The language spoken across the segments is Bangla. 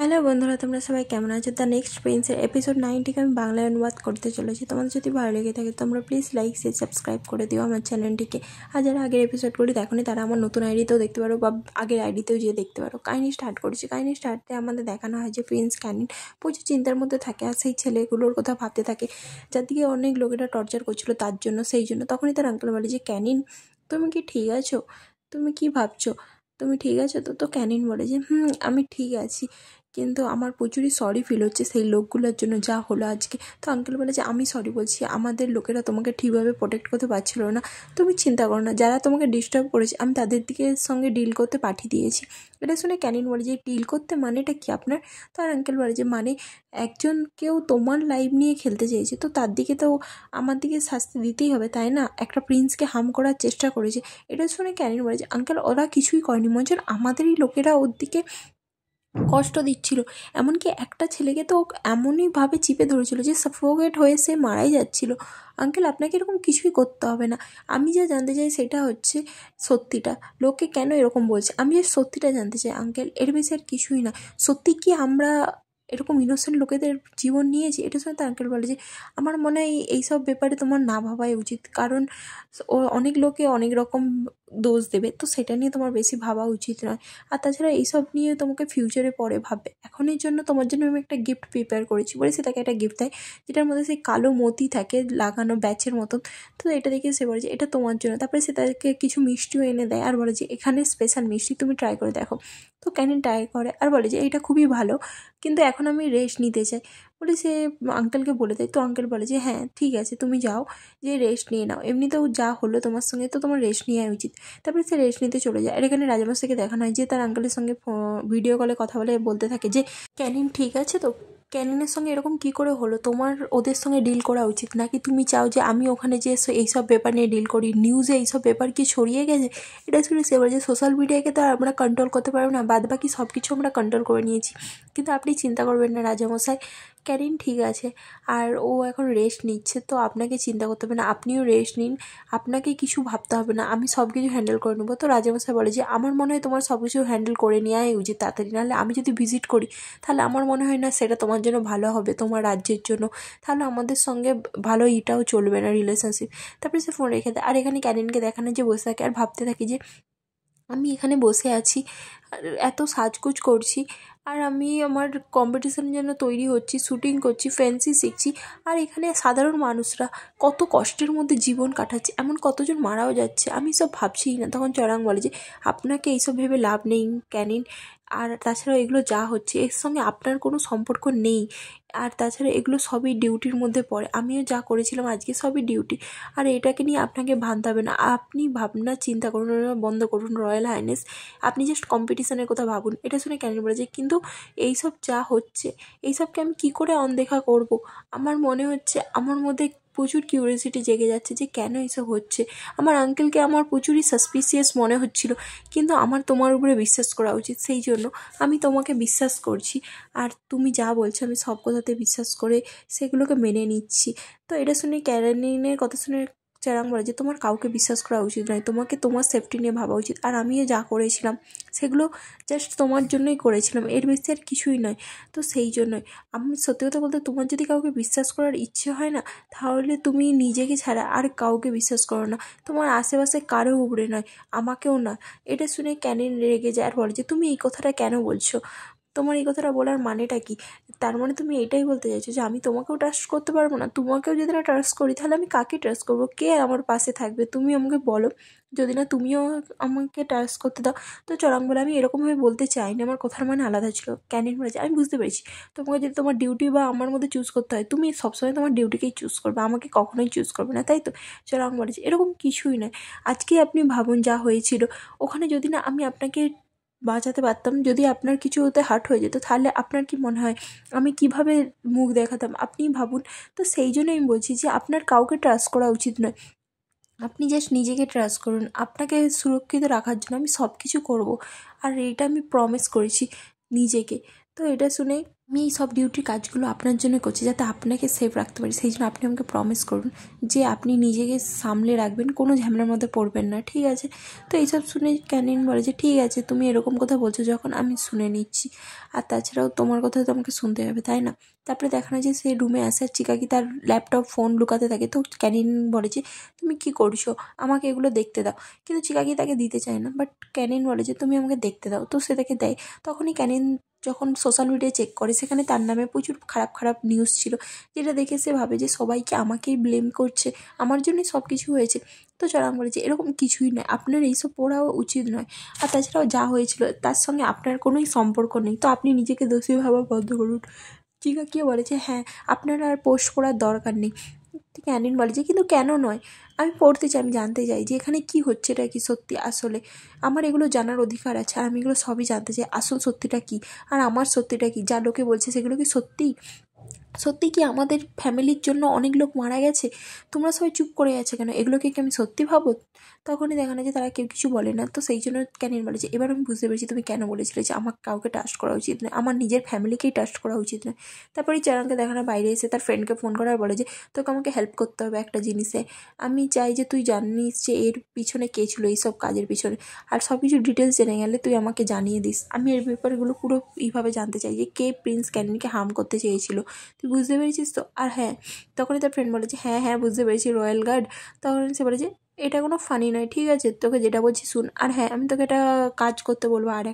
হ্যালো বন্ধুরা, তোমরা সবাই কেমন আছো? দ্য নেক্সট প্রিন্সের এপিসোড 90কে আমি বাংলায় অনুবাদ করতে চলেছি। তোমাদের যদি ভালো লেগে থাকে তোমরা প্লিজ লাইক শেয়ার সাবস্ক্রাইব করে দিও আমার চ্যানেলটিকে। আর যারা আগের এপিসোডগুলি দেখোনি তারা আমার নতুন আইডিতেও দেখতে পারো বা আগের আইডিতেও যেয়ে দেখতে পারো। কাহিনি স্টার্ট করেছি। কাহিনি স্টার্টে আমাদের দেখানো হয় যে প্রিন্স ক্যানিন প্রচুর চিন্তার মধ্যে থাকে আর সেই ছেলেগুলোর কথা ভাবতে থাকে যার দিকে অনেক লোকেরা টর্চার করছিল তার জন্য। সেই জন্য তখনই তার আঙ্কেল বলে যে ক্যানিন, তুমি কি ঠিক আছো? তুমি কি ভাবছো? তুমি ঠিক আছো তো? তো ক্যানিন বলে যে আমি ঠিক আছি, কিন্তু আমার প্রচুরই সরি ফিল হচ্ছে সেই লোকগুলোর জন্য যা হলো আজকে। তো আঙ্কেল বলে যে আমি সরি বলছি, আমাদের লোকেরা তোমাকে ঠিকভাবে প্রোটেক্ট করতে পারছিল না। তুমি চিন্তা করো না, যারা তোমাকে ডিস্টার্ব করেছে আমি তাদের দিকে সঙ্গে ডিল করতে পাঠিয়ে দিয়েছি। এটা শুনে ক্যানিন বলে যে ডিল করতে মানেটা কি আপনার? তো আর আঙ্কেল বলে যে মানে একজন কেউ তোমার লাইফ নিয়ে খেলতে চেয়েছে তো তার দিকে তো আমার দিকে শাস্তি দিতেই হবে, তাই না? একটা প্রিন্সকে হার্ম করার চেষ্টা করেছে। এটা শুনে ক্যানিন বলে যে আঙ্কেল ওরা কিছুই করেনি, মনে হচ্ছে আমাদেরই লোকেরা ওর দিকে কষ্ট দিচ্ছিল। এমনকি একটা ছেলেকে তো এমনইভাবে চিপে ধরেছিল যে সাফোকেট হয়ে সে মারাই যাচ্ছিল। আঙ্কেল আপনাকে এরকম কিছুই করতে হবে না। আমি যা জানতে চাই সেটা হচ্ছে সত্যিটা, লোকে কেন এরকম বলছে আমি যে সত্যিটা জানতে চাই আঙ্কেল, এর বেশি আর কিছুই না। সত্যি কি আমরা এরকম ইনোসেন্ট লোকেদের জীবন নিয়েছি? এটা শুনে তো আঙ্কেল বলে যে আমার মনে হয় এইসব ব্যাপারে তোমার না ভাবাই উচিত, কারণ ও অনেক লোকে অনেক রকম দোষ দেবে, তো সেটা নিয়ে তোমার বেশি ভাবা উচিত নয়। আর তাছাড়া এইসব নিয়ে তোমাকে ফিউচারে পরে ভাববে। এখনের জন্য তোমার জন্য আমি একটা গিফট প্রিপেয়ার করেছি বলে সে তাকে একটা গিফট দেয়, যেটার মধ্যে সেই কালো মতি থাকে লাগানো ব্যাচের মতন। তো এটা দেখে সে বলে যে এটা তোমার জন্য। তারপরে সে তাকে কিছু মিষ্টিও এনে দেয় আর বলে যে এখানে স্পেশাল মিষ্টি, তুমি ট্রাই করে দেখো। তো ক্যানিন ট্রাই করে আর বলে যে এইটা খুবই ভালো, কিন্তু এখন আমি রেস্ট নিতে চাই বলে সে আঙ্কেলকে বলে দেয়। তো আঙ্কেল বলে যে হ্যাঁ ঠিক আছে, তুমি যাও, যে রেস্ট নিয়ে নাও, এমনিতেও যা হলো তোমার সঙ্গে তো তোমার রেস্ট নেওয়া উচিত। তারপরে সে রেস্ট নিতে চলে যায়। আর এখানে রাজামশাইকে দেখানো হয় যে তার আঙ্কেলের সঙ্গে ভিডিও কলে কথা বলে বলতে থাকে যে ক্যানিন ঠিক আছে তো? ক্যানিনের সঙ্গে এরকম কি করে হলো? তোমার ওদের সঙ্গে ডিল করা উচিত নাকি তুমি চাও যে আমি ওখানে যে এইসব ব্যাপার নিয়ে ডিল করি? নিউজে এইসব ব্যাপার কি ছড়িয়ে গেছে? এটা শুনে সে বলে যে সোশ্যাল মিডিয়াকে তো আর আমরা কন্ট্রোল করতে পারবো না, বাদ বাকি সব কিছু আমরা কন্ট্রোল করে নিয়েছি। কিন্তু আপনি চিন্তা করবেন না রাজামশাই, ক্যারিন ঠিক আছে আর ও এখন রেস্ট নিচ্ছে, তো আপনাকে চিন্তা করতে হবে না, আপনিও রেস্ট নিন, আপনাকে কিছু ভাবতে হবে না, আমি সব কিছু হ্যান্ডেল করে নেবো। তো রাজামশাই বলে যে আমার মনে হয় তোমার সব কিছু হ্যান্ডেল করে নেওয়াই উচিত তাড়াতাড়ি, নাহলে আমি যদি ভিজিট করি তাহলে আমার মনে হয় না সেটা তোমার জন্য ভালো হবে, তোমার রাজ্যের জন্য। তাহলে আমাদের সঙ্গে ভালো এটাও চলবে না রিলেশনশিপ। তারপরে সে ফোন রেখে দেয়। আর এখানে ক্যারিনকে দেখানো যে বসে থাকে আর ভাবতে থাকি যে আমি এখানে বসে আছি আর এত সাজগোজ করছি, আর আমি আমার কম্পিটিশনের জন্য তৈরি হচ্ছি, শ্যুটিং করছি, ফ্যান্সি শিখছি, আর এখানে সাধারণ মানুষরা কত কষ্টের মধ্যে জীবন কাটাচ্ছে, এমন কতজন মারাও যাচ্ছে, আমি সব ভাবছিই না। তখন চড়াং বলে যে আপনাকে এইসব ভেবে লাভ নেই ক্যানিন, আর তাছাড়া এগুলো যা হচ্ছে এর সঙ্গে আপনার কোনো সম্পর্ক নেই, আর তাছাড়া এগুলো সবই ডিউটির মধ্যে পড়ে, আমিও যা করেছিলাম আজকে সবই ডিউটি, আর এটাকে নিয়ে আপনাকে ভাবতে হবে না। আপনি ভাবনা চিন্তা করুন বন্ধ করুন রয়্যাল হাইনেস, আপনি জাস্ট কম্পিটিশনের কথা ভাবুন। এটা শুনে ক্যানিন বলে যে কিন্তু এইসব যা হচ্ছে এইসবকে আমি কী করে অনদেখা করব? আমার মনে হচ্ছে আমার মধ্যে প্রচুর কিউরিয়াসিটি জেগে যাচ্ছে যে কেন এইসব হচ্ছে। আমার আঙ্কেলকে আমার প্রচুরই সাসপিসিয়াস মনে হচ্ছিল, কিন্তু আমার তোমার উপরে বিশ্বাস করা উচিত, সেই জন্য আমি তোমাকে বিশ্বাস করছি, আর তুমি যা বলছো আমি সব কথাতে বিশ্বাস করে সেগুলোকে মেনে নিচ্ছি। তো এটা শুনে ক্যানিনের কথা শুনে চ্যারাং বলে যে তোমার কাউকে বিশ্বাস করা উচিত নয়, তোমাকে তোমার সেফটি নিয়ে ভাবা উচিত, আর আমিও যা করেছিলাম সেগুলো জাস্ট তোমার জন্যই করেছিলাম, এর বেশি আর কিছুই নয়। তো সেই জন্যই আমি সত্যি কথা বলতে, তোমার যদি কাউকে বিশ্বাস করার ইচ্ছে হয় না তাহলে তুমি নিজেকে ছাড়া আর কাউকে বিশ্বাস করো না, তোমার আশেপাশে কারো উপরে নয়, আমাকেও না। এটা শুনে ক্যানিন রেগে যায় আর বলে যে তুমি এই কথাটা কেন বলছো? তোমার এই কথাটা বলার মানেটা কি? তার মানে তুমি এটাই বলতে চাইছো যে আমি তোমাকেও ট্রাস্ট করতে পারবো না? তোমাকেও যদি না ট্রাস্ট করি তাহলে আমি কাকে ট্রাস্ট করবো? কে আমার পাশে থাকবে? তুমি আমাকে বলো। যদি না তুমিও আমাকে ট্রাস্ট করতে দাও। তো চড়াং বলে আমি এরকমভাবে বলতে চাইনি, আমার কথার মানে আলাদা ছিল। ক্যানিন বলেছে আমি বুঝতে পেরেছি, তোমাকে যদি তোমার ডিউটি বা আমার মধ্যে চুজ করতে হয় তুমি সবসময় তোমার ডিউটিকেই চুজ করবে, আমাকে কখনোই চুজ করবে না, তাই তো? চড়াং বলেছে এরকম কিছুই নয়, আজকে আপনি ভাবুন যা হয়েছিল, ওখানে যদি না আমি আপনাকে বাঁচাতে পারতাম, যদি আপনার কিছু ওতে হার্ট হয়ে যেত তাহলে আপনার কি মনে হয় আমি কিভাবে মুখ দেখাতাম? আপনিই ভাবুন। তো সেই জন্য আমি বলছি যে আপনার কাউকে ট্রাস্ট করা উচিত নয়, আপনি জাস্ট নিজেকে ট্রাস্ট করুন, আপনাকে সুরক্ষিত রাখার জন্য আমি সব কিছু করব, আর এইটা আমি প্রমিস করেছি নিজেকে। তো এটা শুনে আমি এই সব ডিউটির কাজগুলো আপনার জন্য করছি যাতে আপনাকে সেফ রাখতে পারি, সেই জন্য আপনি আমাকে প্রমিস করুন যে আপনি নিজেকে সামলে রাখবেন, কোনো ঝামেলার মধ্যে পড়বেন না, ঠিক আছে? তো এইসব শুনে ক্যানিন বলে যে ঠিক আছে, তুমি এরকম কথা বলছো যখন আমি শুনে নিচ্ছি, আর তাছাড়াও তোমার কথা তো আমাকে শুনতে হবে, তাই না? তারপরে দেখানো যে সে রুমে আসে আর চিকাকি তার ল্যাপটপ ফোন লুকাতে থাকে। তো ক্যানিন বলে যে তুমি কি করছো, আমাকে এগুলো দেখতে দাও। কিন্তু চিকাকি তাকে দিতে চায় না, বাট ক্যানিন বলে যে তুমি আমাকে দেখতে দাও। তো সে তাকে দেয়। তখনই ক্যানিন যখন সোশ্যাল মিডিয়ায় চেক করে সেখানে তার নামে প্রচুর খারাপ খারাপ নিউজ ছিল, যেটা দেখে সে ভাবে যে সবাইকে আমাকেই ব্লেম করছে, আমার জন্যই সব কিছু হয়েছে। তো চরাং বলে যে এরকম কিছুই নয়, আপনার এইসব পড়াও উচিত নয়, আর তাছাড়াও যা হয়েছিল তার সঙ্গে আপনার কোনোই সম্পর্ক নেই, তো আপনি নিজেকে দোষী ভাবা বন্ধ করুন। চিকাকিও বলে যে হ্যাঁ, আপনার আর পোস্ট করার দরকার নেই। ক্যানিন বলে যে কিন্তু কেন নয়, আমি পড়তে চাই, আমি জানতে চাই যে এখানে কি হচ্ছে, এটা কি সত্যি আসলে, আমার এগুলো জানার অধিকার আছে, আর আমি এগুলো সবই জানতে চাই, আসল সত্যিটা কী, আর আমার সত্যিটা কী, যা লোকে বলছে সেগুলো কি সত্যি? সত্যি কি আমাদের ফ্যামিলির জন্য অনেক লোক মারা গেছে? তোমরা সবাই চুপ করে আছো কেন? এগুলোকে কি আমি সত্যি ভাবো? তখনই দেখানো যে তারা কেউ কিছু বলে না। তো সেই জন্য ক্যানিন বলে যে এবার আমি বুঝতে পেরেছি তুমি কেন বলেছিলে যে আমার কাউকে ট্রাস্ট করা উচিত নয়, আমার নিজের ফ্যামিলিকেই ট্রাস্ট করা উচিত নয়। তারপরে চারানকে দেখানো বাইরে এসে তার ফ্রেন্ডকে ফোন করার বলে যে তোকে আমাকে হেল্প করতে হবে একটা জিনিসে, আমি চাই যে তুই জানিস যে এর পিছনে কে ছিল, এইসব কাজের পিছনে, আর সব কিছু ডিটেলস জেনে গেলে তুই আমাকে জানিয়ে দিস। আমি এর ব্যাপারগুলো পুরো এইভাবে জানতে চাই যে কে প্রিন্স ক্যানিনকে হার্ম করতে চেয়েছিল, তুই বুঝতে পেরেছিস তো? আর হ্যাঁ, তখনই তার ফ্রেন্ড বলে যে হ্যাঁ হ্যাঁ বুঝতে পেরেছি, রয়্যাল গার্ড। তখন সে বলে যে এটা কোনো ফানি নয়, ঠিক আছে, তোকে যেটা বলছি শুন, আর হ্যাঁ আমি তোকে এটা কাজ করতে বলবো। আর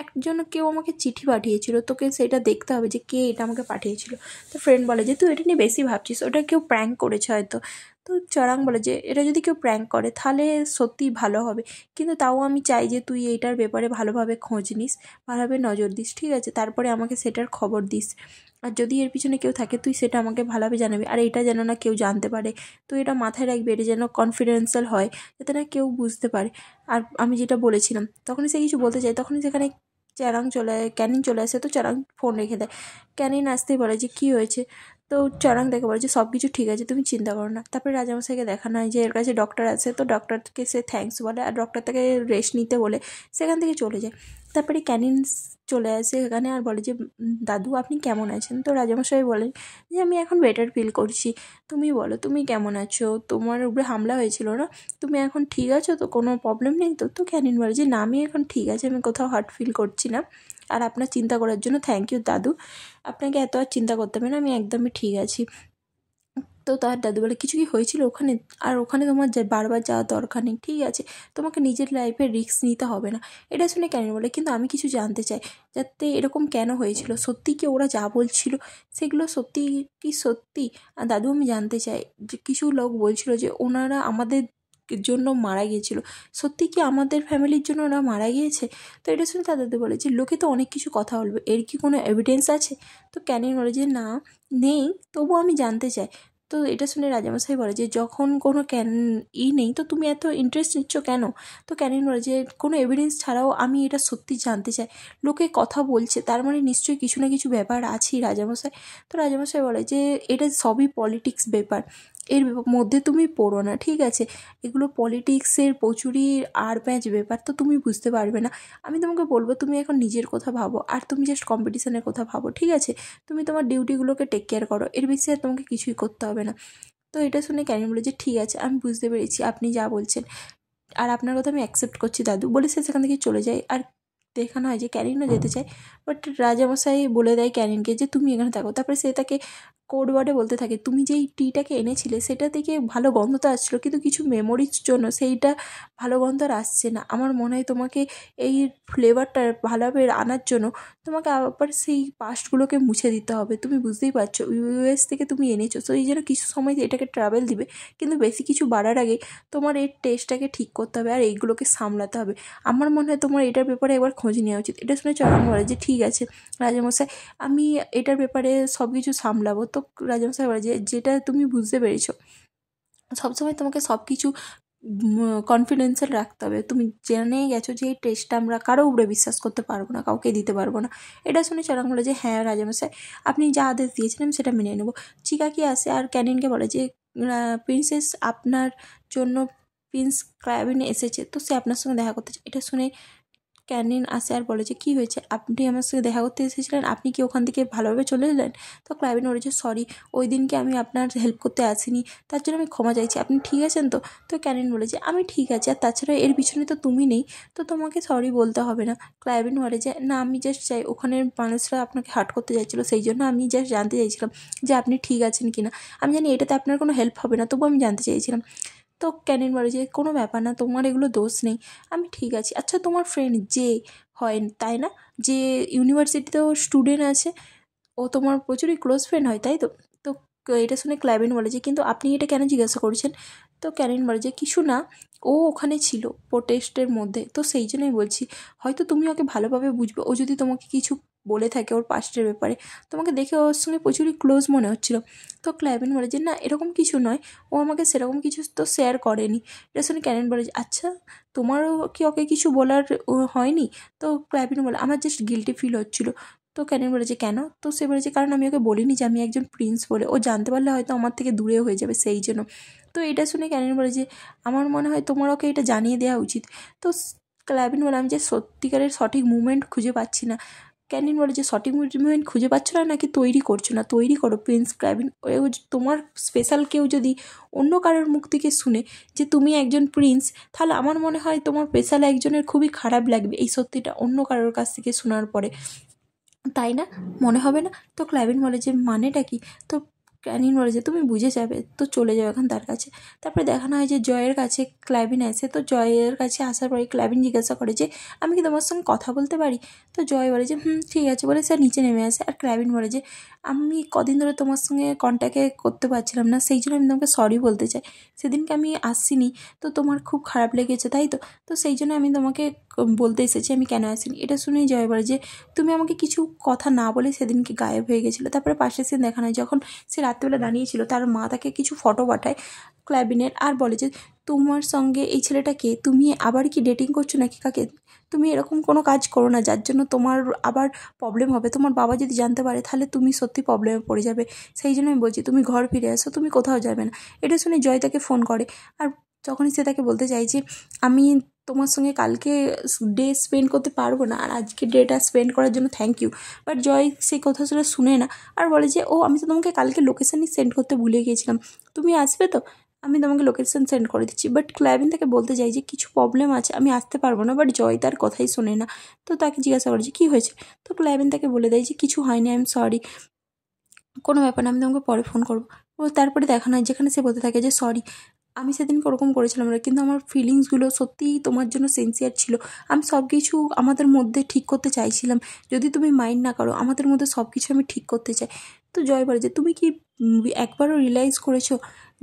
একজন কেউ আমাকে চিঠি পাঠিয়েছিল, তোকে সেটা দেখতে হবে যে কে এটা আমাকে পাঠিয়েছিল। তো ফ্রেন্ড বলে যে তুই এটা নিয়ে বেশি ভাবছিস, ওটা কেউ প্র্যাঙ্ক করেছে হয়তো। তো চরাং বলে যে এটা যদি কেউ প্র্যাঙ্ক করে তাহলে সত্যিই ভালো হবে, কিন্তু তাও আমি চাই যে তুই এইটার ব্যাপারে ভালোভাবে খোঁজ নিস, ভালোভাবে নজর দিস, ঠিক আছে, তারপরে আমাকে সেটার খবর দিস, আর যদি এর পিছনে কেউ থাকে তুই সেটা আমাকে ভালোভাবে জানাবি, আর এটা যেন না কেউ জানতে পারে, তুই এটা মাথায় রাখবি, এটা যেন কনফিডেন্সিয়াল হয়, যাতে না কেউ বুঝতে পারে। আর আমি যেটা বলেছিলাম, তখনই সে কিছু বলতে চায়, তখনই সেখানে ক্যানিন চলে আসে। তো চারাং ফোন রেখে দেয়। ক্যানিন আসতেই বলে যে কী হয়েছে? তো চারাং দেখে বলে যে সব কিছু ঠিক আছে, তুমি চিন্তা করো না। তারপরে রাজামশাইকে দেখানো হয় যে এর কাছে ডক্টর আছে, তো ডক্টরকে সে থ্যাঙ্কস বলে, আর ডক্টর তাকে রেস্ট নিতে বলে সেখান থেকে চলে যায়। তারপরে ক্যানিন চলে আসে এখানে আর বলে যে দাদু আপনি কেমন আছেন? তো রাজামশাই বলেন যে আমি এখন বেটার ফিল করছি, তুমি বলো তুমি কেমন আছো, তোমার উপরে হামলা হয়েছিল না, তুমি এখন ঠিক আছো তো, কোনো প্রবলেম নেই তো? তো ক্যানিন বলে যে না, আমি এখন ঠিক আছে, আমি কোথাও হার্ট ফিল করছি না, আর আপনার চিন্তা করার জন্য থ্যাংক ইউ দাদু, আপনাকে এত আর চিন্তা করতে হবে না, আমি একদমই ঠিক আছি। তো তার দাদু বলে কিছু কি হয়েছিল ওখানে? আর ওখানে তোমার বারবার যাওয়ার দরকার নেই, ঠিক আছে, তোমাকে নিজের লাইফে রিস্ক নিতে হবে না। এটা শুনে ক্যানিন বলে কিন্তু আমি কিছু জানতে চাই, যাতে এরকম কেন হয়েছিল, সত্যি কি ওরা যা বলছিল সেগুলো সত্যি কি সত্যি? আর দাদু আমি জানতে চাই যে কিছু লোক বলছিল যে ওনারা আমাদের জন্য মারা গিয়েছিল, সত্যি কি আমাদের ফ্যামিলির জন্য ওরা মারা গিয়েছে? তো এটা শুনে তার দাদু বলে যে লোকে তো অনেক কিছু কথা বলবে, এর কি কোনো এভিডেন্স আছে? তো ক্যানিন বলে যে না, নেই, তবুও আমি জানতে চাই। তো এটা শুনে রাজামশাই বলে যে যখন কোনো নেই তো তুমি এত ইন্টারেস্ট নিচ্ছ কেন? তো ক্যানিন বলে যে কোনো এভিডেন্স ছাড়াও আমি এটা সত্যি জানতে চাই, লোকে কথা বলছে তার মানে নিশ্চয়ই কিছু না কিছু ব্যাপার আছেই রাজামশাই। তো রাজামশাই বলে যে এটা সবই পলিটিক্স ব্যাপার, এর মধ্যে তুমি পড়ো না, ঠিক আছে, এগুলো পলিটিক্সের প্রচুরই আর প্যাঁচ ব্যাপার, তো তুমি বুঝতে পারবে না। আমি তোমাকে বলবো তুমি এখন নিজের কথা ভাবো, আর তুমি জাস্ট কম্পিটিশনের কথা ভাবো, ঠিক আছে, তুমি তোমার ডিউটিগুলোকে টেক কেয়ার করো, এর বেশি আর তোমাকে কিছুই করতে হবে না। তো এটা শুনে ক্যানিন বলে যে ঠিক আছে, আমি বুঝতে পেরেছি আপনি যা বলছেন, আর আপনার কথা আমি অ্যাকসেপ্ট করছি দাদু, বলে সে সেখান থেকে চলে যায়। আর দেখানো হয় যে ক্যানিনও যেতে চায়, বাট রাজামশাই বলে দেয় ক্যানিনকে যে তুমি এখানে থাকো। তারপরে সে তাকে কোড ওয়ার্ডে বলতে থাকে তুমি যেই টিটাকে এনেছিলে সেটা থেকে ভালো গন্ধ তো আসছিলো, কিন্তু কিছু মেমোরির জন্য সেইটা ভালো গন্ধ আর আসছে না, আমার মনে হয় তোমাকে এই ফ্লেভারটা ভালোভাবে আনার জন্য তোমাকে আবার সেই পাস্টগুলোকে মুছে দিতে হবে। তুমি বুঝতেই পারছো ইউএস থেকে তুমি এনেছো, তো এই জন্য কিছু সময় এটাকে ট্রাভেল দিবে, কিন্তু বেশি কিছু বাড়ার আগে তোমার এই টেস্টটাকে ঠিক করতে হবে আর এইগুলোকে সামলাতে হবে। আমার মনে হয় তোমার এটার ব্যাপারে একবার খোঁজ নেওয়া উচিত। এটা শুনে চরণ বলে যে ঠিক আছে রাজামশাই, আমি এটার ব্যাপারে সব কিছু সামলাবো। তো রাজামশাই বলে যে যেটা তুমি বুঝতে পেরেছো, সবসময় তোমাকে সব কিছু কনফিডেন্সিয়াল রাখতে হবে। তুমি জেনে গেছো যে এই টেস্টটা আমরা কারো উপরে বিশ্বাস করতে পারবো না, কাউকে দিতে পারবো না। এটা শুনে চরণ বলে যে হ্যাঁ রাজামশাই, আপনি যা আদেশ দিয়েছেন আমি সেটা মেনে নেবো। চিকাকি আসে আর ক্যানিনকে বলে যে প্রিন্সেস আপনার জন্য প্রিন্স ক্রাবিন এসেছে, তো সে আপনার সঙ্গে দেখা করতে চায়। এটা শুনে ক্যানিন আসে আর বলে যে কী হয়েছে, আপনি আমার সাথে দেখা করতে এসেছিলেন, আপনি কি ওখান থেকে ভালোভাবে চলে এলেন? তো ক্লাইভেন বলে যে সরি, ওই দিনকে আমি আপনার হেল্প করতে আসিনি, তার জন্য আমি ক্ষমা চাইছি, আপনি ঠিক আছেন তো? তো ক্যানিন বলে যে আমি ঠিক আছি, আর তাছাড়া এর পিছনে তো তুমি নেই, তো তোমাকে সরি বলতে হবে না। ক্লাইভেন বলে যে না, আমি জাস্ট চাই, ওখানের মানুষরা আপনাকে হার্ট করতে চাইছিলো, সেই জন্য আমি জাস্ট জানতে চাইছিলাম যে আপনি ঠিক আছেন কি না। আমি জানি এটাতে আপনার কোনো হেল্প হবে না, তবু আমি জানতে চেয়েছিলাম। তো ক্যানিন বলে যে কোনো ব্যাপার না, তোমার এগুলো দোষ নেই, আমি ঠিক আছি। আচ্ছা তোমার ফ্রেন্ড যে হয় তাই না, যে ইউনিভার্সিটিতেও স্টুডেন্ট আছে, ও তোমার প্রচুরই ক্লোজ ফ্রেন্ড হয় তাই তো? তো এটা শুনে ক্লাইভেন বলে যে কিন্তু আপনি এটা কেন জিজ্ঞাসা করছেন? তো ক্যানিন বলে যে কিছু না, ও ওখানে ছিল প্রোটেস্টের মধ্যে, তো সেই জন্যই বলছি, হয়তো তুমি ওকে ভালোভাবে বুঝবে, ও যদি তোমাকে কিছু বলে থাকে ওর পাস্টের ব্যাপারে, তোমাকে দেখে ওর সঙ্গে প্রচুরই ক্লোজ মনে হচ্ছিল। তো ক্লাইভেন বলে যে না, এরকম কিছু নয়, ও আমাকে সেরকম কিছু তো শেয়ার করেনি। এটা শুনে ক্যানিন বলে যে আচ্ছা, তোমারও কি ওকে কিছু বলার হয়নি? তো ক্লাইভেন বলে আমার জাস্ট গিল্টি ফিল হচ্ছিলো। তো ক্যানিন বলে যে কেন? তো সে বলেছে কারণ আমি ওকে বলিনি যে আমি একজন প্রিন্স বলে, ও জানতে পারলে হয়তো আমার থেকে দূরে হয়ে যাবে, সেই জন্য। তো এটা শুনে ক্যানিন বলে যে আমার মনে হয় তোমার ওকে এটা জানিয়ে দেওয়া উচিত। তো ক্লাইভেন বলে আমি যে সত্যিকারের সঠিক মুভমেন্ট খুঁজে পাচ্ছি না। ক্যানিন বলে যে সঠিক মুভমেন্ট খুঁজে পাচ্ছ না, নাকি তৈরি করছো না? তৈরি করো প্রিন্স ক্লাইভেন। তোমার স্পেশাল কেউ যদি অন্য কারোর মুখ থেকে শুনে যে তুমি একজন প্রিন্স, তাহলে আমার মনে হয় তোমার স্পেশাল একজনের খুবই খারাপ লাগবে এই সত্যিটা অন্য কারোর কাছ থেকে শোনার পরে, তাই না? মনে হবে না? তো ক্লাইভেন বলে যে মানেটা কি? তো ক্যানিন বলে যে তুমি বুঝে যাবে, তো চলে যাও এখন তার কাছে। তারপরে দেখানো হয় যে জয়ের কাছে ক্লাইভেন আসে, তো জয়ের কাছে আসার পরে ক্লাইভেন জিজ্ঞাসা করে যে আমি কি তোমার সঙ্গে কথা বলতে পারি? তো জয় বলে যে ঠিক আছে, বলে স্যার নিচে নেমে আসে। আর ক্লাইভেন বলে যে আমি কদিন ধরে তোমার সঙ্গে কন্ট্যাক্টে করতে পারছিলাম না, সেই জন্য আমি তোমাকে সরি বলতে চাই। সেদিনকে আমি আসিনি, তো তোমার খুব খারাপ লেগেছে তাই তো? তো সেই জন্য আমি তোমাকে বলতে এসেছি আমি কেন আসিনি। এটা শুনে জয় বলে যে তুমি আমাকে কিছু কথা না বলে সেদিনকে গায়েব হয়ে গেছিলো। তারপরে পাশের সিন দেখানো হয় যখন সে রাত্রিবেলা দাঁড়িয়েছিল, তার মা তাকে কিছু ফটো পাঠায় ক্লাইভেনের, আর বলে যে তোমার সঙ্গে এই ছেলেটা কে? তুমি আবার কি ডেটিং করছো নাকি কাকে? তুমি এরকম কোনো কাজ করো না যার জন্য তোমার আবার প্রবলেম হবে। তোমার বাবা যদি জানতে পারে তাহলে তুমি সত্যি প্রবলেমে পড়ে যাবে। সেই জন্য আমি বলছি তুমি ঘর ফিরে আসো, তুমি কোথাও যাবে না। এটা শুনে জয় তাকে ফোন করে, আর যখনই সে তাকে বলতে চাই যে আমি তোমার সঙ্গে কালকে ডে স্পেন্ড করতে পারবো না, আর আজকে ডেটা স্পেন্ড করার জন্য থ্যাংক ইউ, বাট জয় সেই কথা সেটা শুনে না, আর বলে যে ও আমি তো তোমাকে কালকে লোকেশানই সেন্ড করতে ভুলে গিয়েছিলাম, তুমি আসবে তো? আমি তোমাকে লোকেশান সেন্ড করে দিচ্ছি। বাট ক্লাইভেন তাকে বলতে চাই যে কিছু প্রবলেম আছে, আমি আসতে পারবো না, বাট জয় তার কথাই শোনে না। তো তাকে জিজ্ঞাসা করে যে কী হয়েছে? তো ক্লাইভেন তাকে বলে দেয় যে কিছু হয়নি, আই এম সরি, কোনো ব্যাপার না, আমি তোমাকে পরে ফোন করবো। ও তারপরে দেখানো হয় যেখানে সে বলতে থাকে যে সরি, আমি সেদিনকে ওরকম করেছিলাম না, কিন্তু আমার ফিলিংসগুলো সত্যিই তোমার জন্য সিনসিয়ার ছিল। আমি সব কিছু আমাদের মধ্যে ঠিক করতে চাইছিলাম, যদি তুমি মাইন্ড না করো, আমাদের মধ্যে সব কিছু আমি ঠিক করতে চাই। তো জয় বলে যে তুমি কি একবারও রিয়েলাইজ করেছো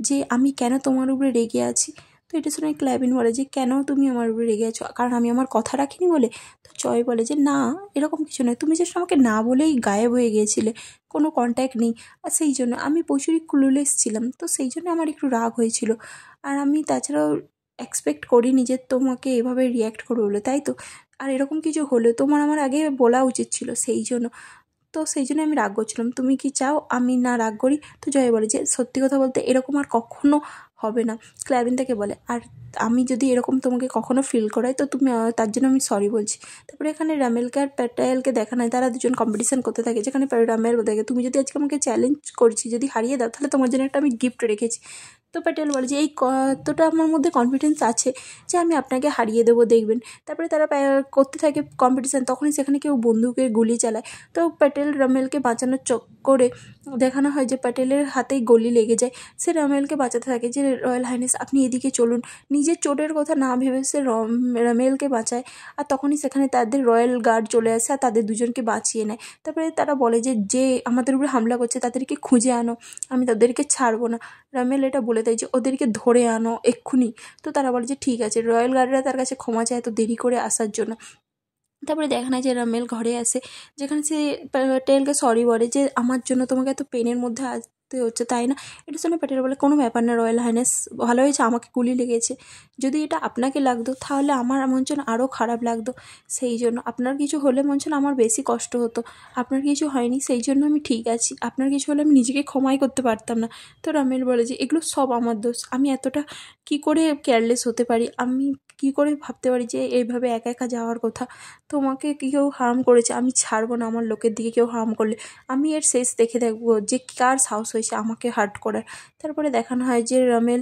যে আমি কেন তোমার উপরে রেগে আছি? তো এটা শুনে ক্লাইভেন বলে যে কেন তুমি আমার উপরে রেগে আছো? কারণ আমি আমার কথা রাখিনি বলে? তো জয় বলে যে না, এরকম কিছু নয়, তুমি জাস্ট আমাকে না বলেই গায়েব হয়ে গিয়েছিলে, কোনো কন্ট্যাক্ট নেই, আর সেই জন্য আমি প্রচুরই ক্লুলেস ছিলাম, তো সেই জন্য আমার একটু রাগ হয়েছিল। আর আমি তাছাড়াও এক্সপেক্ট করিনি যে তোমাকে এভাবে রিয়্যাক্ট করবে বলে, তাই তো? আর এরকম কিছু হলে তোমার আমার আগে বলা উচিত ছিল, সেই জন্য। তো সেই জন্য আমি রাগ করছিলাম, তুমি কি চাও আমি না রাগ করি? তো জয় বলে যে সত্যি কথা বলতে এরকম আর কখনো হবে না। ক্লাইভেন তাকে বলে আর আমি যদি এরকম তোমাকে কখনো ফিল করাই তো তুমি তার জন্য আমি সরি বলছি। তারপরে এখানে রামেলকে আর প্যাটেলকে দেখানো হয়, তারা দুজন কম্পিটিশন করতে থাকে, যেখানে রামেল দেখে তুমি যদি আজকে আমাকে চ্যালেঞ্জ করছি, যদি হারিয়ে দাও তাহলে তোমার জন্য একটা আমি গিফট রেখেছি। তো প্যাটেল বলে যে এই কতটা আমার মধ্যে কনফিডেন্স আছে যে আমি আপনাকে হারিয়ে দেবো, দেখবেন। তারপরে তারা করতে থাকে কম্পিটিশান, তখনই সেখানে কেউ বন্দুকের গুলি চালায়। তো প্যাটেল রামেলকে বাঁচানোর চক্করে দেখানো হয় যে প্যাটেলের হাতেই গলি লেগে যায়। সে রামেলকে বাঁচাতে থাকে যে রয়্যাল হাইনেস আপনি এদিকে চলুন। নিজের চোটের কথা না ভেবে সে রামেলকে বাঁচায়, আর তখনই সেখানে তাদের রয়্যাল গার্ড চলে আসে আর তাদের দুজনকে বাঁচিয়ে নেয়। তারপরে তারা বলে যে যে আমাদের উপরে হামলা করছে তাদেরকে খুঁজে আনো, আমি তাদেরকে ছাড়বো না। রামেল এটা বলে দেয় যে ওদেরকে ধরে আনো এক্ষুনি। তো তারা বলে যে ঠিক আছে, রয়্যাল গার্ডরা তার কাছে ক্ষমা চায় এত দেরি করে আসার জন্য। তারপরে দেখা যায় যে রামেল ঘরে আসে, যেখানে সে প্যাটেলকে সরি বলে যে আমার জন্য তোমাকে এত পেনের মধ্যে আসতে শাস্তি হচ্ছে, তাই না? এটা শুনে প্যাটেল বলে, কোনো ব্যাপার না রয়্যাল হাইনেস, ভালো হয়েছে আমাকে গুলি লেগেছে, যদি এটা আপনাকে লাগতো তাহলে আমার মন যেন আরও খারাপ লাগতো, সেই জন্য আপনার কিছু হলে মন যেন আমার বেশি কষ্ট হতো, আপনার কিছু হয়নি সেই জন্য আমি ঠিক আছি, আপনার কিছু হলে আমি নিজেকে ক্ষমাই করতে পারতাম না। তো রামেল বলে যে এগুলো সব আমার দোষ, আমি এতটা কি করে কেয়ারলেস হতে পারি, আমি কি করে ভাবতে পারি যে এইভাবে একা একা যাওয়ার কথা, তোমাকে কি কেউ হার্ম করেছে, আমি ছাড়বো না, আমার লোকের দিকে কেউ হার্ম করলে আমি এর শেষ দেখে দেখবো যে কার সাহস হয়েছে আমাকে হার্ট করার। তারপরে দেখানো হয় যে রামেল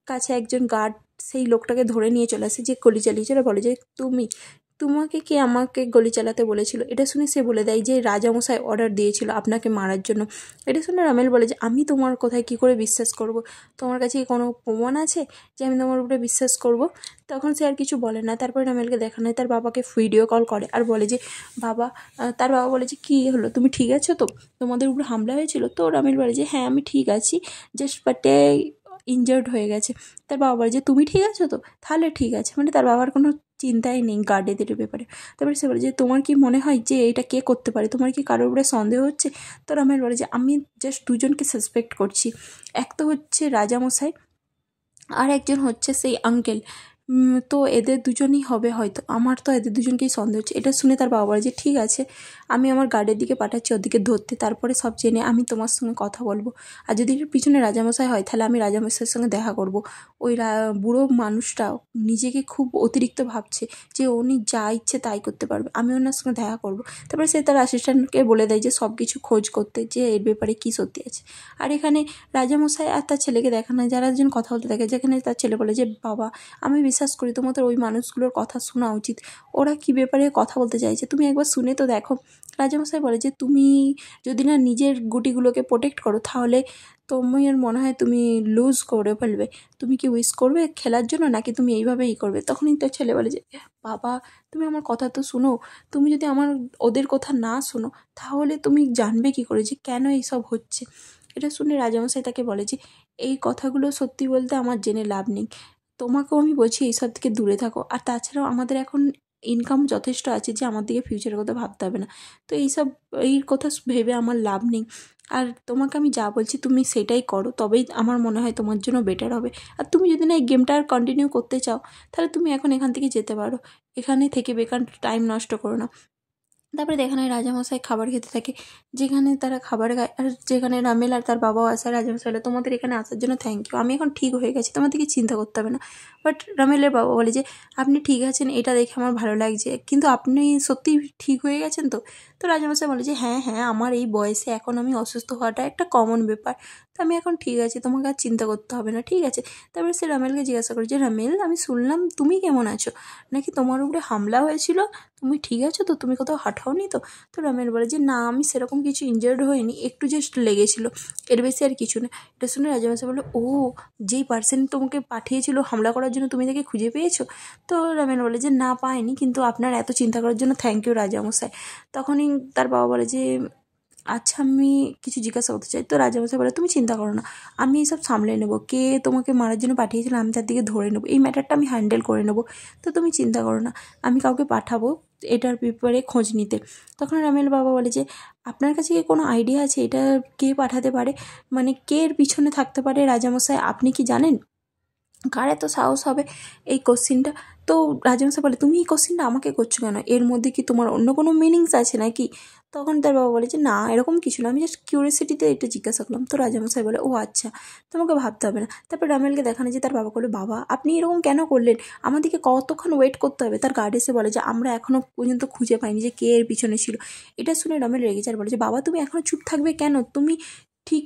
কাছে একজন গার্ড সেই লোকটাকে ধরে নিয়ে চলে আসে যে গলি চালিয়েছিল, বলে যে তোমাকে কে আমাকে গলি চালাতে বলেছিল। এটা শুনে সে বলে দেয় যে রাজামশাই অর্ডার দিয়েছিল আপনাকে মারার জন্য। এটা শুনে রামেল বলে যে আমি তোমার কথায় কি করে বিশ্বাস করব, তোমার কাছে কি কোনো প্রমাণ আছে যে আমি তোমার উপরে বিশ্বাস করব? তখন সে আর কিছু বলে না। তারপরে রামেলকে দেখানো হয় তার বাবাকে ভিডিও কল করে আর বলে যে তার বাবা বলে যে কী হলো, তুমি ঠিক আছো তো, তোমাদের উপরে হামলা হয়েছিল? তো রামেল বলে যে হ্যাঁ আমি ঠিক আছি, জাস্ট বাটে ইনজার্ড হয়ে গেছে। তার বাবা বলে যে তুমি ঠিক আছো তো, তাহলে ঠিক আছে, মানে তার বাবার কোনো চিন্তাই নেই গার্ডেদের ব্যাপারে। তারপরে সে বলে যে তোমার কি মনে হয় যে এটা কে করতে পারে, তোমার কি কারোর উপরে সন্দেহ হচ্ছে? তো রামেল বলে যে আমি জাস্ট দুজনকে সাসপেক্ট করছি, এক তো হচ্ছে রাজামশাই আর একজন হচ্ছে সেই আঙ্কেল। তো এদের দুজনই হবে হয়তো, আমার তো এদের দুজনকেই সন্দেহ হচ্ছে। এটা শুনে তার বাবা বলে যে ঠিক আছে, আমি আমার গার্ডের দিকে পাঠাচ্ছি ওদিকে ধরতে, তারপরে সব জেনে আমি তোমার সঙ্গে কথা বলবো, আর যদি এর পিছনে রাজামশাই হয় তাহলে আমি রাজামশাইয়ের সঙ্গে দেখা করব। ওই বুড়ো মানুষটা নিজেকে খুব অতিরিক্ত ভাবছে যে উনি যা ইচ্ছে তাই করতে পারবে, আমি ওনার সঙ্গে দেখা করব। তারপরে সে তার অ্যাসিস্ট্যান্টকে বলে দেয় যে সব কিছু খোঁজ করতে, যে এর ব্যাপারে কী সত্যি আছে। আর এখানে রাজামশাই আর তার ছেলেকে দেখানো হয়, যারা একজন কথা বলতে থাকে, যেখানে তার ছেলে বলে যে বাবা আমি বিশ্বাস করি তোমাদের ওই মানুষগুলোর কথা শোনা উচিত, ওরা কী ব্যাপারে কথা বলতে চাইছে তুমি একবার শুনে তো দেখো। রাজামশাই বলে যে তুমি যদি না নিজের গুটিগুলোকে প্রোটেক্ট করো তাহলে তোমার মনে হয় তুমি লুজ করে ফেলবে, তুমি কি উইশ করবে খেলার জন্য নাকি তুমি এইভাবেই করবে? তখনই তার ছেলে বলে যে বাবা তুমি আমার কথা তো শোনো, তুমি যদি ওদের কথা না শোনো তাহলে তুমি জানবে কি করে যে কেন এইসব হচ্ছে? এটা শুনে রাজামশাই তাকে বলে যে এই কথাগুলো সত্যি বলতে আমার জেনে লাভ নেই, তোমাকেও আমি বলছি এইসব থেকে দূরে থাকো, আর তাছাড়াও আমাদের এখন ইনকাম যথেষ্ট আছে যে আমার দিকে ফিউচারের কথা ভাবতে হবে না, তো এই কথা ভেবে আমার লাভ নেই, আর তোমাকে আমি যা বলছি তুমি সেটাই করো, তবেই আমার মনে হয় তোমার জন্য বেটার হবে। আর তুমি যদি না এই গেমটা আর কন্টিনিউ করতে চাও তাহলে তুমি এখন এখান থেকে যেতে পারো, এখানে থেকে বেকার টাইম নষ্ট করো না। তারপরে দেখানো হয় রাজামশাই খাবার খেতে থাকে, যেখানে তারা খাবার খায় আর যেখানে রামেল আর তার বাবাও আসে। রাজামশাই বলে তোমাদের এখানে আসার জন্য থ্যাংক ইউ, আমি এখন ঠিক হয়ে গেছি, তোমাদেরকে চিন্তা করতে হবে না। বাট রামেলের বাবা বলে যে আপনি ঠিক আছেন এটা দেখে আমার ভালো লাগছে, কিন্তু আপনি সত্যি ঠিক হয়ে গেছেন তো? তো রাজামশাই বলে যে হ্যাঁ হ্যাঁ, আমার এই বয়সে এখন আমি অসুস্থ হওয়াটা একটা কমন ব্যাপার, তো আমি এখন ঠিক আছি, তোমাকে আর চিন্তা করতে হবে না, ঠিক আছে। তারপরে সে রামেলকে জিজ্ঞাসা করে যে রামেল আমি শুনলাম তুমি কেমন আছো, নাকি তোমার উপরে হামলা হয়েছিল, তুমি ঠিক আছো তো, তুমি কোথাও হাঁটাওনি তো? তো রামেল বলে যে না আমি সেরকম কিছু ইনজার্ড হইনি, একটু জাস্ট লেগেছিল, এর বেশি আর কিছু না। এটা শুনে রাজামশাই বলে ও, যেই পার্সন তোমাকে পাঠিয়েছিল হামলা করার জন্য তুমি তাকে খুঁজে পেয়েছো? তো রামেল বলে যে না পাইনি, কিন্তু আপনার এত চিন্তা করার জন্য থ্যাংক ইউ রাজামশাই। তখনই তার বাবা বলে যে আচ্ছা আমি কিছু জিজ্ঞাসা করতে চাই। তো রাজামশাই বলে তুমি চিন্তা করো না, আমি এইসব সামলে নেবো, কে তোমাকে মারার জন্য পাঠিয়েছিল আমি তার দিকে ধরে নেবো, এই ম্যাটারটা আমি হ্যান্ডেল করে নেবো, তো তুমি চিন্তা করো না, আমি কাউকে পাঠাবো এটার ব্যাপারে খোঁজ নিতে। তখন রামেল বাবা বলে যে আপনার কাছে কি কোনো আইডিয়া আছে এটা কে পাঠাতে পারে, মানে কে এর পিছনে থাকতে পারে রাজামশাই, আপনি কি জানেন কার এত সাহস হবে এই কোশ্চিনটা? তো রাজামশাই বলে তুমি এই কোশ্চিনটা আমাকে করছো কেন, এর মধ্যে কি তোমার অন্য কোনো মিনিংস আছে নাকি? তখন তার বাবা বলে যে না এরকম কিছু না, আমি জাস্ট কিউরিয়াসিটিতে এটা জিজ্ঞাসা করলাম। তো রাজামশাই বলে ও আচ্ছা, তোমাকে ভাবতে হবে না। তারপর রামেলকে দেখানো যে তার বাবা বলে বাবা আপনি এরকম কেন করলেন, আমাদেরকে কতক্ষণ ওয়েট করতে হবে? তার গার্ড এসে বলে যে আমরা এখনও পর্যন্ত খুঁজে পাইনি যে কে এর পিছনে ছিল। এটা শুনে রামেল রেগে যায় আর বলে যে বাবা তুমি এখনও চুপ থাকবে কেন, তুমি ঠিক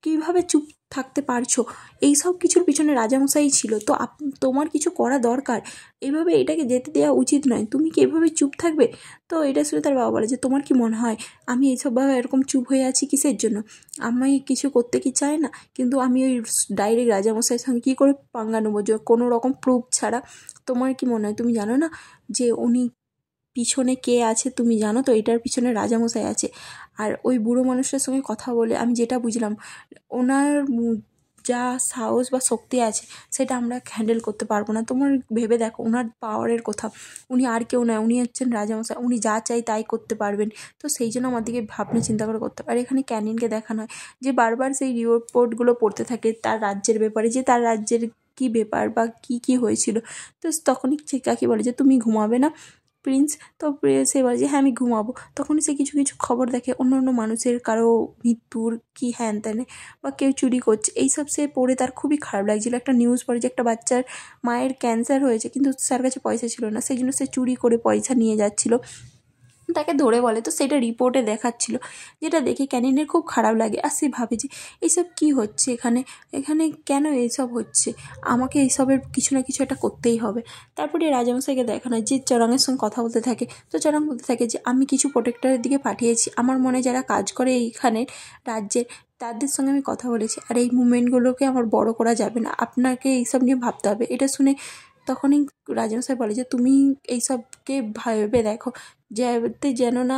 কীভাবে চুপ থাকতে পারছো, এই সব কিছুর পিছনে রাজামশাই ছিল, তো তোমার কিছু করা দরকার, এভাবে এটাকে যেতে দেওয়া উচিত নয়, তুমি কি এভাবে চুপ থাকবে? তো এটা শুনে তার বাবা বলে যে তোমার কি মনে হয় আমি এইসবভাবে এরকম চুপ হয়ে আছি কিসের জন্য, আমি কিছু করতে কি চাই না, কিন্তু আমি ওই ডাইরেক্ট রাজামশাইয়ের সঙ্গে কী করে পাঙ্গা নেবো যে কোনো রকম প্রুফ ছাড়া? তোমার কি মনে হয় তুমি জানো না যে উনি পিছনে কে আছে, তুমি জানো তো এটার পিছনে রাজামশাই আছে। আর ওই বুড়ো মানুষটার সঙ্গে কথা বলে আমি যেটা বুঝলাম ওনার যা সাহস বা শক্তি আছে সেটা আমরা হ্যান্ডেল করতে পারবো না। তোমার ভেবে দেখো ওনার পাওয়ারের কথা, উনি আর কেউ নয়, উনি হচ্ছেন রাজামশাই, উনি যা চাই তাই করতে পারবেন। তো সেই জন্য আমাদেরকে ভাবনা চিন্তা করে করতে পারে। এখানে ক্যানিনকে দেখানো হয় যে বারবার সেই রিপোর্টগুলো পড়তে থাকে তার রাজ্যের ব্যাপারে, যে তার রাজ্যের কী ব্যাপার বা কী হয়েছিল। তো তখনই চিকাকি বলে যে তুমি ঘুমাবে না প্রিন্স? তো সে বলে যে হ্যাঁ আমি ঘুমাবো। তখনই সে কিছু কিছু খবর দেখে অন্য অন্য মানুষের কারো মৃত্যুর কি হ্যান ত্যানে বা কেউ চুরি করছে, এইসব সে পড়ে তার খুবই খারাপ লাগছিল। একটা নিউজ পড়ে যে একটা বাচ্চার মায়ের ক্যান্সার হয়েছে কিন্তু তার কাছে পয়সা ছিল না, সেই জন্য সে চুরি করে পয়সা নিয়ে যাচ্ছিল, তাকে ধরে বলে। তো সেটা রিপোর্টে দেখাচ্ছিল, যেটা দেখে ক্যানিনের খুব খারাপ লাগে। আর সে ভাবে যে এইসব কী হচ্ছে এখানে, এখানে কেন এইসব হচ্ছে, আমাকে এইসবের কিছু না কিছু একটা করতেই হবে। তারপরে রাজামশাইকে দেখানো হয় যে চরঙের সঙ্গে কথা বলতে থাকে। তো চরং বলতে থাকে যে আমি কিছু প্রোটেক্টরের দিকে পাঠিয়েছি, আমার মনে যারা কাজ করে এইখানে রাজ্যের, তাদের সঙ্গে আমি কথা বলেছি, আর এই মুভমেন্টগুলোকে আমার বড় করা যাবে না, আপনাকে এইসব নিয়ে ভাবতে হবে। এটা শুনে তখনই রাজামশাই বলে যে তুমি এইসবকে ভেবে দেখো যাতে যেন না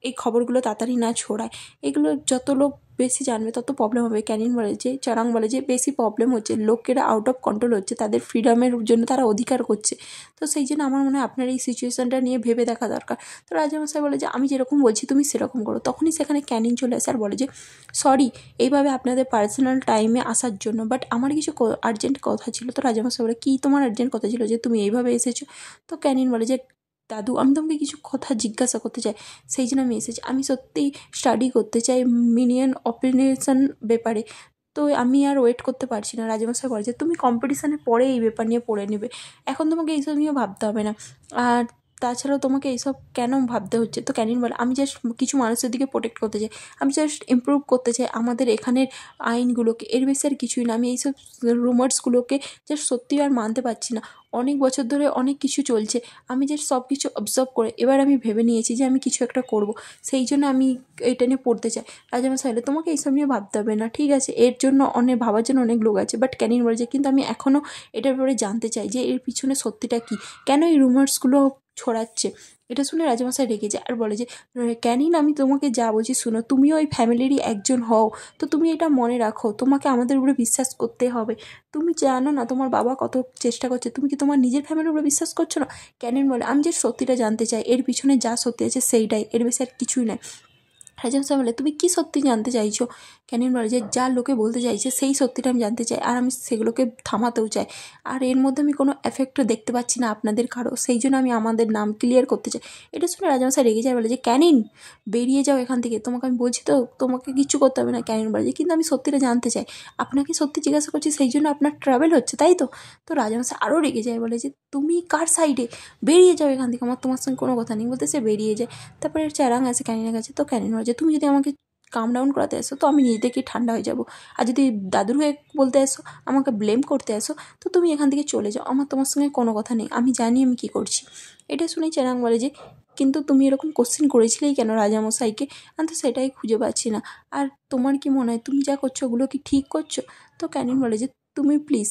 এই খবরগুলো তাড়াতাড়ি না ছড়ায়, এগুলো যত লোক বেশি জানবে তত প্রবলেম হবে। ক্যানিন বলে যে চরাং বলে যে বেশি প্রবলেম হচ্ছে, লোকেরা আউট অফ কন্ট্রোল হচ্ছে, তাদের ফ্রিডমের জন্য তারা অধিকার করছে। তো সেই জন্য আমার মনে হয় আপনার এই সিচুয়েশানটা নিয়ে ভেবে দেখা দরকার। তো রাজামশাই বলে যে আমি যেরকম বলছি তুমি সেরকম করো। তখনই সেখানে ক্যানিন চলে আসে আর বলে যে সরি এইভাবে আপনাদের পার্সোনাল টাইমে আসার জন্য, বাট আমার কিছু আর্জেন্ট কথা ছিল। তো রাজামশাই বলে কী তোমার আর্জেন্ট কথা ছিল যে তুমি এইভাবে এসেছো? তো ক্যানিন বলে যে দাদু আমি তোমাকে কিছু কথা জিজ্ঞাসা করতে চাই, সেই জন্য আমি এসেছি। আমি সত্যিই স্টাডি করতে চাই মিনিয়ন অপারেশন ব্যাপারে, তো আমি আর ওয়েট করতে পারছি না। রাজামশাই বলে যে তুমি কম্পিটিশানের পরে এই ব্যাপার নিয়ে পড়ে নেবে, এখন তোমাকে এইসব নিয়ে ভাবতে হবে না। আর তাছাড়াও তোমাকে এইসব কেন ভাবতে হচ্ছে? তো ক্যানিন বলে আমি জাস্ট কিছু মানুষের দিকে প্রোটেক্ট করতে চাই, আমি জাস্ট ইমপ্রুভ করতে চাই আমাদের এখানের আইনগুলোকে, এর বেশি আর কিছুই না। আমি এইসব রুমার্সগুলোকে জাস্ট সত্যি আর মানতে পারছি না। অনেক বছর ধরে অনেক কিছু চলছে, আমি যে সব কিছু অবজার্ভ করে এবার আমি ভেবে নিয়েছি যে আমি কিছু একটা করব, সেই জন্য আমি এটা নিয়ে পড়তে চাই। রাজামশাই বলে তোমাকে এইসব নিয়ে ভাবতে হবে না, ঠিক আছে, এর জন্য অনেক ভাবার জন্য অনেক লোক আছে। বাট ক্যানিন বলে যে কিন্তু আমি এখনও এটার ব্যাপারে জানতে চাই যে এর পিছনে সত্যিটা কী, কেন এই রুমার্সগুলো ছড়াচ্ছে। এটা শুনে রাজামশাই রেগে যায় আর বলে যে ক্যানিন আমি তোমাকে যা বলছি শুনো, তুমিও ওই ফ্যামিলিরই একজন হও, তো তুমি এটা মনে রাখো, তোমাকে আমাদের উপরে বিশ্বাস করতে হবে। তুমি জানো না তোমার বাবা কত চেষ্টা করছে, তুমি কি তোমার নিজের ফ্যামিলির উপরে বিশ্বাস করছো না? ক্যানিন বলে আমি যে সত্যিটা জানতে চাই, এর পিছনে যা সত্যি আছে সেইটাই, এর বেশি আর কিছুই নয়। রাজামশাই বলে তুমি কী সত্যি জানতে চাইছো? ক্যানিন বলে যে যা লোকে বলতে চাইছে সেই সত্যিটা আমি জানতে চাই, আর আমি সেগুলোকে থামাতেও চাই। আর এর মধ্যে আমি কোনো এফেক্টও দেখতে পাচ্ছি না আপনাদের কারো, সেই জন্য আমি আমাদের নাম ক্লিয়ার করতে চাই। এটা শুনে রাজামশাই রেগে যায়, বলে যে ক্যানিন বেরিয়ে যাও এখান থেকে, তোমাকে আমি বলছি তো তোমাকে কিচ্ছু করতে হবে না। ক্যানিন বলে যে কিন্তু আমি সত্যিটা জানতে চাই, আপনাকে সত্যি জিজ্ঞাসা করছি, সেই জন্য আপনার ট্রাভেল হচ্ছে তাই তো? তো রাজামশাই আরও রেগে যায়, বলে যে তুমি কার সাইডে, বেরিয়ে যাও এখান থেকে, আমার তোমার সঙ্গে কোনো কথা নেই। বলতে সে বেরিয়ে যায়। তারপরে চ্যারাং আসে ক্যানিনের কাছে। তো ক্যানিন বলে যে তুমি যদি আমাকে কাম ডাউন করাতে আসো তো আমি নিজে থেকেই ঠান্ডা হয়ে যাব, আর যদি দাদুর হয়ে বলতে আসো, আমাকে ব্লেম করতে আসো, তো তুমি এখান থেকে চলে যাও, আমার তোমার সঙ্গে কোনো কথা নেই, আমি জানি আমি কী করছি। এটা শুনেই চ্যারাং বলে যে কিন্তু তুমি এরকম কোশ্চেন করেছিলেই কেন রাজামশাইকে? আমি তো সেটাই খুঁজে পাচ্ছি না, আর তোমার কি মনে হয় তুমি যা করছো ওগুলো কি ঠিক করছো? তো ক্যানিন বলে যে তুমি প্লিজ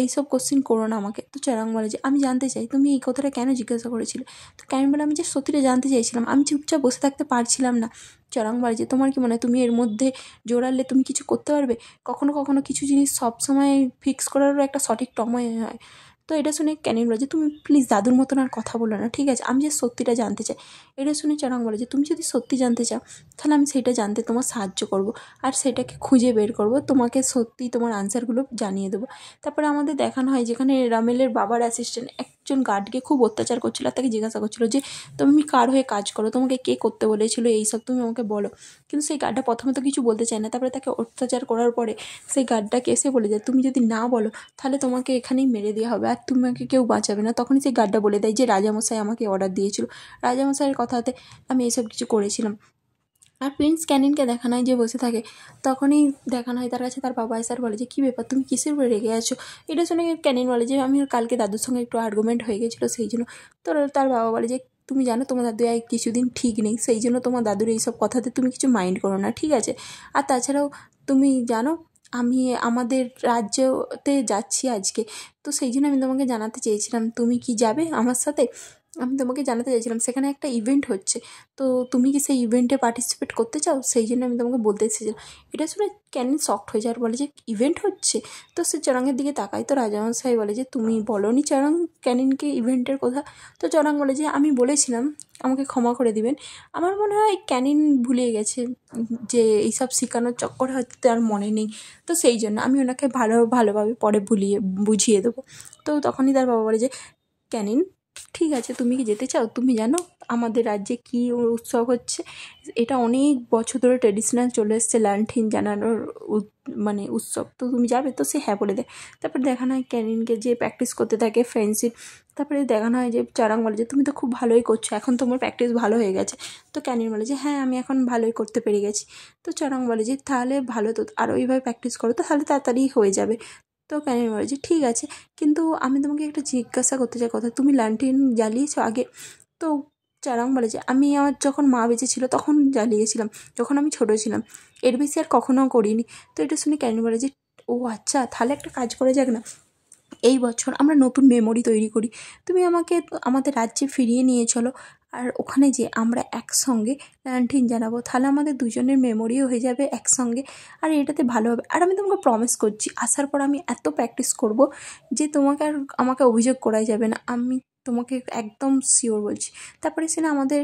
এইসব কোশ্চেন করো না আমাকে। তো চ্যারাং বলে যে আমি জানতে চাই তুমি এই কথাটা কেন জিজ্ঞাসা করেছিলে? তো ক্যানিন বলে আমি যে সত্যিটা জানতে চাইছিলাম, আমি চুপচাপ বসে থাকতে পারছিলাম না। চ্যারাং বলে যে তোমার কি মনে হয় তুমি এর মধ্যে জোরালে তুমি কিছু করতে পারবে? কখনো কখনো কিছু জিনিস সবসময় ফিক্স করারও একটা সঠিক সময় হয়। তো এটা শুনে ক্যানিন বলে যে তুমি প্লিজ দাদুর মতন আর কথা বলো না, ঠিক আছে, আমি যে সত্যিটা জানতে চাই। এটা শুনে চ্যারাং বলে যে তুমি যদি সত্যি জানতে চাও তাহলে আমি সেটা জানতে তোমার সাহায্য করব, আর সেটাকে খুঁজে বের করব, তোমাকে সত্যি তোমার আনসারগুলো জানিয়ে দেবো। তারপরে আমাদের দেখানো হয় যেখানে রামেলের বাবার অ্যাসিস্ট্যান্ট একজন গার্ডকে খুব অত্যাচার করছিল, আর তাকে জিজ্ঞাসা করছিল যে তুমি কার হয়ে কাজ করো, তোমাকে কে করতে বলেছিল এইসব, তুমি আমাকে বলো। কিন্তু সেই গার্ডটা প্রথমে তো কিছু বলতে চায় না, তারপরে তাকে অত্যাচার করার পরে সেই গার্ডটাকে এসে বলে যায় তুমি যদি না বলো তাহলে তোমাকে এখানেই মেরে দেওয়া হবে, আর তোমাকে কেউ বাঁচাবে না। তখনই সেই গার্ডটা বলে দেয় যে রাজামশাই আমাকে অর্ডার দিয়েছিল, রাজামশাইয়ের কথাতে আমি এইসব কিছু করেছিলাম। আর প্রিন্স ক্যানিনকে দেখানো হয় যে বসে থাকে, তখনই দেখানো হয় তার কাছে তার বাবা এসে আর বলে যে কী ব্যাপার তুমি কিসের উপরে রেগে আছো? এটা শুনে ক্যানিন বলে যে আমি কালকে দাদুর সঙ্গে একটু আর্গুমেন্ট হয়ে গেছিলো সেই জন্য। তো তার বাবা বলে যে তুমি জানো তোমার দাদু কিছুদিন ঠিক নেই, সেই জন্য তোমার দাদুর এইসব কথাতে তুমি কিছু মাইন্ড করো না, ঠিক আছে? আর তাছাড়াও তুমি জানো আমি আমাদের রাজ্যতে যাচ্ছি আজকে, তো সেই জন্য আমি তোমাকে জানাতে চেয়েছিলাম তুমি কি যাবে আমার সাথে? আমি তোমাকে জানাতে চাইছিলাম সেখানে একটা ইভেন্ট হচ্ছে, তো তুমি কি সেই ইভেন্টে পার্টিসিপেট করতে চাও? সেই জন্য আমি তোমাকে বলতে এসেছিলাম। এটা শুনে ক্যানিন শকড হয়ে যায় আর বলে যে ইভেন্ট হচ্ছে। তো সে চড়াঙের দিকে তাকায়, তো রাজামশাই বলে যে তুমি বলোনি চড়াং ক্যানিনকে ইভেন্টের কথা? তো চড়াং বলে যে আমি বলেছিলাম, আমাকে ক্ষমা করে দিবেন। আমার মনে হয় ক্যানিন ভুলে গেছে যে এইসব শেখানোর চক্করে হয়তো তার মনে নেই, তো সেই জন্য আমি ওনাকে ভালোভাবে পরে বুঝিয়ে দেবো। তো তখনই তার বাবা বলে যে ক্যানিন ঠিক আছে, তুমি কি যেতে চাও? তুমি জানো আমাদের রাজ্যে কী উৎসব হচ্ছে? এটা অনেক বছর ধরে ট্রেডিশনাল চলে এসছে ল্যান্টিন জানানোর মানে উৎসব, তো তুমি যাবে? তো সে হ্যাঁ বলে দেয়। তারপর দেখানো হয় ক্যানিনকে যে প্র্যাকটিস করতে থাকে ফ্রেন্ডশিপ। তারপরে দেখানো হয় যে চারাং বলে যে তুমি তো খুব ভালোই করছো, এখন তোমার প্র্যাকটিস ভালো হয়ে গেছে। তো ক্যানিন বলে যে হ্যাঁ আমি এখন ভালোই করতে পেরে গেছি। তো চারাং বলে যে তাহলে ভালো, তো আরও এইভাবে প্র্যাকটিস করো তো তাহলে তাড়াতাড়ি হয়ে যাবে। তো ক্যানিন বলে যে ঠিক আছে, কিন্তু আমি তোমাকে একটা জিজ্ঞাসা করতে চাই কথা, তুমি ল্যান্টিন জ্বালিয়েছো আগে? তো চারাং বলে যে আমি আমার যখন মা বেঁচে ছিল তখন জ্বালিয়েছিলাম, যখন আমি ছোটো ছিলাম, এর বেশি আর কখনও করিনি। তো এটা শুনে ক্যানিন বলে যে ও আচ্ছা, তাহলে একটা কাজ করা যাক না, এই বছর আমরা নতুন মেমোরি তৈরি করি। তুমি আমাকে আমাদের রাজ্যে ফিরিয়ে নিয়ে চলো, আর ওখানে যে আমরা একসঙ্গে ল্যান্টিন জ্বালাবো, তাহলে আমাদের দুজনের মেমোরিও হয়ে যাবে একসঙ্গে, আর এটাতে ভালো হবে। আর আমি তোমাকে প্রমিস করছি আসার পর আমি এত প্র্যাকটিস করব যে তোমাকে আর আমাকে অভিযোগ করাই যাবে না, আমি তোমাকে একদম শিওর বলছি। তারপরে সে না আমাদের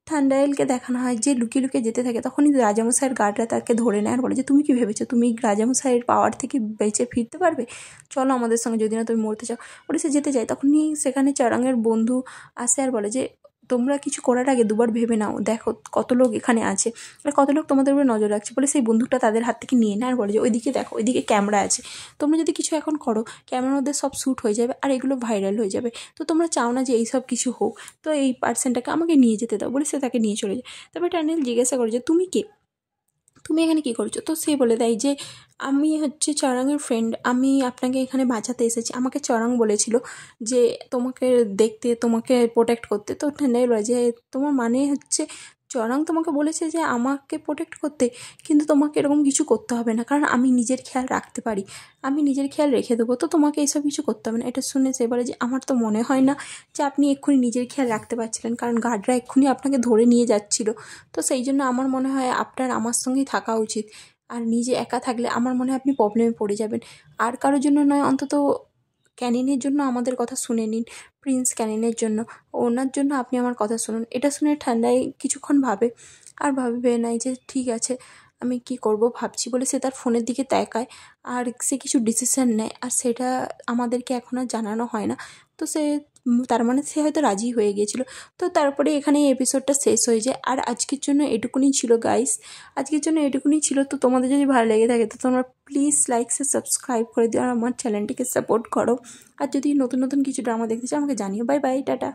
ঠান্ডাইলকে দেখানো হয় যে লুকিয়ে লুকিয়ে যেতে থাকে, তখনই রাজামশাইয়ের গার্ডরা তাকে ধরে নেয় আর বলে যে তুমি কি ভেবেছো তুমি রাজামশাইয়ের পাওয়ার থেকে বেঁচে ফিরতে পারবে? চলো আমাদের সঙ্গে, যদি না তুমি মরতে চাও। বলে সে যেতে চায়, তখনই সেখানে চারাঙের বন্ধু আসে আর বলে যে তোমরা কিছু করার আগে দুবার ভেবে নাও, দেখো কত লোক এখানে আছে আর কত লোক তোমাদের উপরে নজর রাখছে। বলে সেই বন্দুকটা তাদের হাত থেকে নিয়ে নেয় আর বলে যে ওইদিকে দেখো, ওইদিকে ক্যামেরা আছে, তোমরা যদি কিছু এখন করো ক্যামেরার মধ্যে সব শ্যুট হয়ে যাবে আর এগুলো ভাইরাল হয়ে যাবে, তো তোমরা চাও না যে এইসব কিছু হোক, তো এই পার্সনটাকে আমাকে নিয়ে যেতে দাও। বলে সে তাকে নিয়ে চলে যায়। তারপরে ট্যানিয়েল জিজ্ঞাসা করে যে তুমি কে, তুমি এখানে কী করছো? তো সে বলে দেয় যে আমি হচ্ছে চরাঙের ফ্রেন্ড, আমি আপনাকে এখানে বাঁচাতে এসেছি, আমাকে চরাং বলেছিল যে তোমাকে দেখতে, তোমাকে প্রোটেক্ট করতে। তো ঠান্ডাই বলে যে তোমার মানে হচ্ছে চরাং তোমাকে বলেছে যে আমাকে প্রোটেক্ট করতে, কিন্তু তোমাকে এরকম কিছু করতে হবে না, কারণ আমি নিজের খেয়াল রাখতে পারি, আমি নিজের খেয়াল রেখে দেবো, তো তোমাকে এইসব কিছু করতে হবে না। এটা শুনে সে বলে যে আমার তো মনে হয় না যে আপনি এক্ষুনি নিজের খেয়াল রাখতে পারছিলেন, কারণ গার্ডরা এক্ষুনি আপনাকে ধরে নিয়ে যাচ্ছিল, তো সেই জন্য আমার মনে হয় আপনার আমার সঙ্গেই থাকা উচিত, আর নিজে একা থাকলে আমার মনে হয় আপনি প্রবলেমে পড়ে যাবেন। আর কারোর জন্য নয়, অন্তত ক্যানিনের জন্য আমাদের কথা শুনে নিন, প্রিন্স ক্যানিনের জন্য, ওনার জন্য আপনি আমার কথা শুনুন। এটা শুনে ঠান্ডায় কিছুক্ষণ ভাবে আর ভাবে নেয় যে ঠিক আছে আমি কি করব ভাবছি, বলে সে তার ফোনের দিকে তাকায় আর সে কিছু ডিসিশন নেয়, আর সেটা আমাদেরকে এখন আর জানানো হয় না। তো সে তার মানে সে হয়তো রাজি হয়ে গিয়েছিল। তো তারপরে এখানে এই এপিসোডটা শেষ হয়ে যায়। আর আজকের জন্য এটুকুনি ছিল গাইস, আজকের জন্য এটুকুনি ছিল। তো তোমাদের যদি ভালো লেগে থাকে তো তোমরা প্লিজ লাইক সাবস্ক্রাইব করে দিও আর আমার চ্যানেলটিকে সাপোর্ট করো। আর যদি নতুন নতুন কিছু ড্রামা দেখতে চাও আমাকে জানিও। Bye bye, tata.